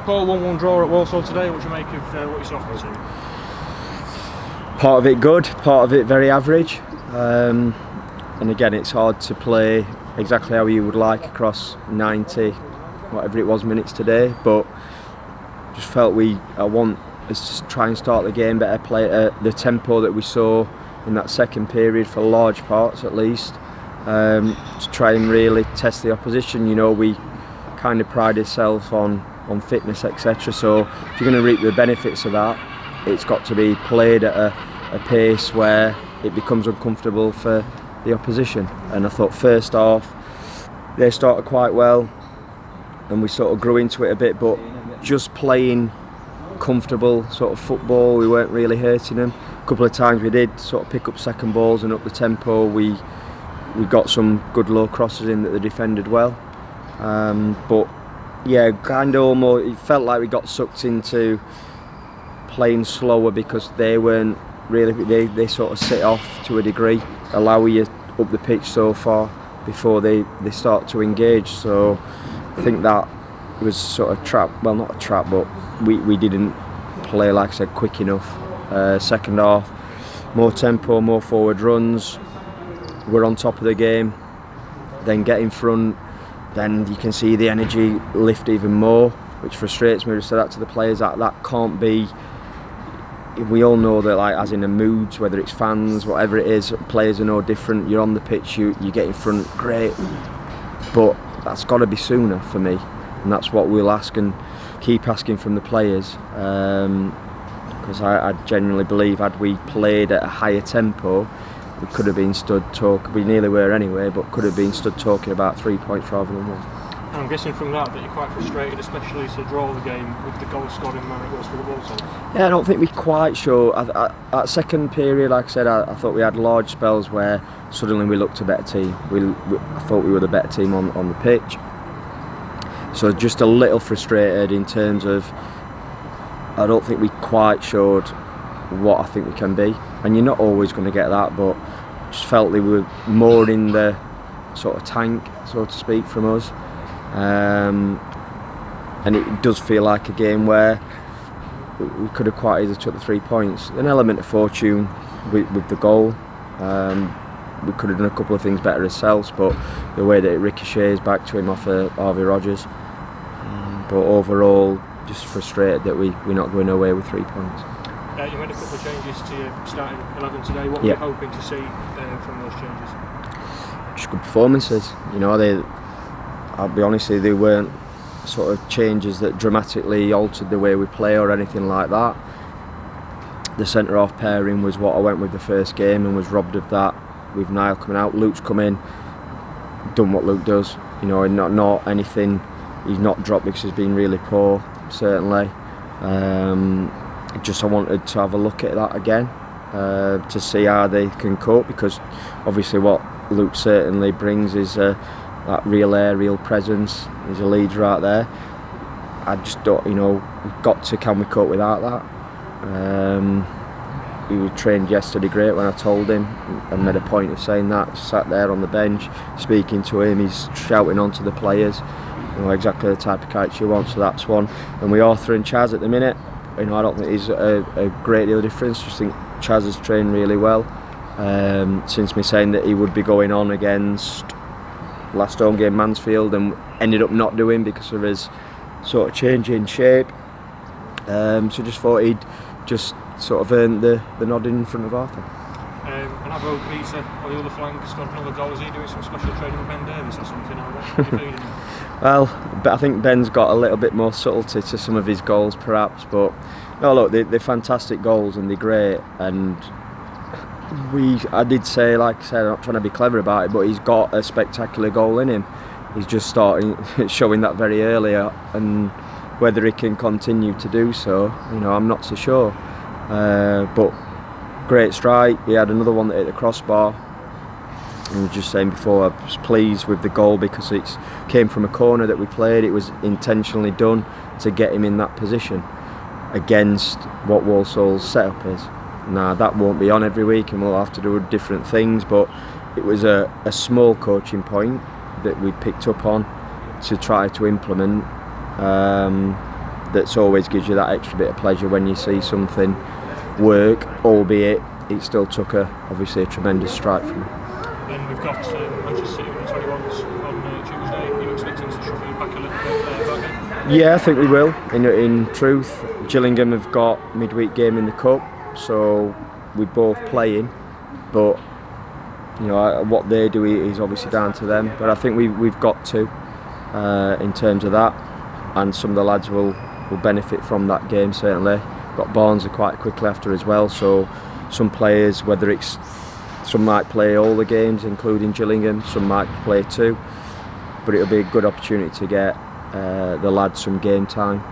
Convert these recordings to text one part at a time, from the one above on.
Paul, 1-1 draw at Walsall today. What do you make of what you saw from the team? Part of it good, part of it very average. And again, it's hard to play exactly how you would like across 90, whatever it was, minutes today. But just felt I want us to try and start the game better, play at the tempo that we saw in that second period for large parts at least, to try and really test the opposition. You know, we kind of pride ourselves on fitness, etc. So if you're going to reap the benefits of that, it's got to be played at a pace where it becomes uncomfortable for the opposition. And I thought first half they started quite well and we sort of grew into it a bit, but just playing comfortable sort of football, we weren't really hurting them. A couple of times we did sort of pick up second balls and up the tempo. We got some good low crosses in that they defended well, but yeah, kind of almost it felt like we got sucked into playing slower because they weren't really, they sort of sit off to a degree, allow you up the pitch so far before they start to engage. So I think that was sort of trap, well not a trap, but we didn't play, like I said, quick enough. Second half, more tempo, more forward runs, we're on top of the game, then get in front, then you can see the energy lift even more, which frustrates me. We said that to the players, that can't be. We all know that, like, as in the moods, whether it's fans, whatever it is, players are no different. You're on the pitch, you get in front, great, but that's got to be sooner for me, and that's what we'll ask and keep asking from the players, because I genuinely believe had we played at a higher tempo, we could have been stood talking. We nearly were anyway, but could have been stood talking about 3 points rather than one. And I'm guessing from that you're quite frustrated, especially to draw the game with the goal scoring man it was for the Walsall. Yeah, I don't think we quite sure. At second period, like I said, I thought we had large spells where suddenly we looked a better team. I thought we were the better team on the pitch. So just a little frustrated in terms of, I don't think we quite showed what I think we can be. And you're not always going to get that, but just felt they were more in the sort of tank, so to speak, from us. And it does feel like a game where we could have quite easily took the 3 points. An element of fortune with the goal. We could have done a couple of things better ourselves, but the way that it ricochets back to him off Harvey Rogers. But overall, just frustrated that we're not going away with 3 points. You made a couple of changes to your starting 11 today. What were you hoping to see from those changes? Just good performances. You know, I'll be honest with you, they weren't sort of changes that dramatically altered the way we play or anything like that. The centre-half pairing was what I went with the first game and was robbed of that with Niall coming out. Luke's come in, done what Luke does. You know, not anything. He's not dropped because he's been really poor, certainly. I wanted to have a look at that again to see how they can cope, because obviously what Luke certainly brings is that real aerial presence. He's a leader out there. I just don't, can we cope without that? He was trained yesterday great when I told him, and made a point of saying that. Sat there on the bench, speaking to him, he's shouting on to the players, exactly the type of character you want, so that's one. And with Arthur and Chaz at the minute, I don't think there's a great deal of difference. Just think Chaz has trained really well since me saying that he would be going on against last home game Mansfield, and ended up not doing because of his sort of change in shape. So just thought he'd just sort of earned the nod in front of Arthur. And Avo Peter on the other flank scored another goal. Is he doing some special training with Ben Davies or something? Well, I think Ben's got a little bit more subtlety to some of his goals perhaps, but no, look, they're fantastic goals and they're great. And I did say, like I said, I'm not trying to be clever about it, but he's got a spectacular goal in him. He's just starting showing that very early, and whether he can continue to do so, I'm not so sure. But great strike. He had another one that hit the crossbar. I was just saying before, I was pleased with the goal because it came from a corner that we played. It was intentionally done to get him in that position against what Walsall's setup is. Now that won't be on every week, and we'll have to do different things, but it was a small coaching point that we picked up on to try to implement. that's always gives you that extra bit of pleasure when you see something work, albeit it still took obviously a tremendous strike from him. Then we've got Manchester City with the 21s on Tuesday. Are you expecting to shuffle it back a little bit that game? Yeah, I think we will. In truth, Gillingham have got midweek game in the cup, so we're both playing. But you know, what they do is obviously down to them. But I think we've got to in terms of that, and some of the lads will benefit from that game certainly. Got Barnsley quite quickly after as well, so some players, some might play all the games, including Gillingham. Some might play 2, but it'll be a good opportunity to get the lads some game time.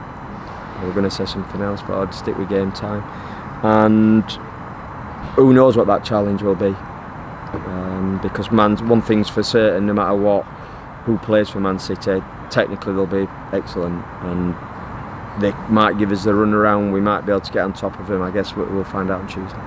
We were going to say something else, but I'd stick with game time. And who knows what that challenge will be? Because one thing's for certain, no matter who plays for Man City, technically they'll be excellent, and they might give us the run around. We might be able to get on top of them. I guess we'll find out on Tuesday.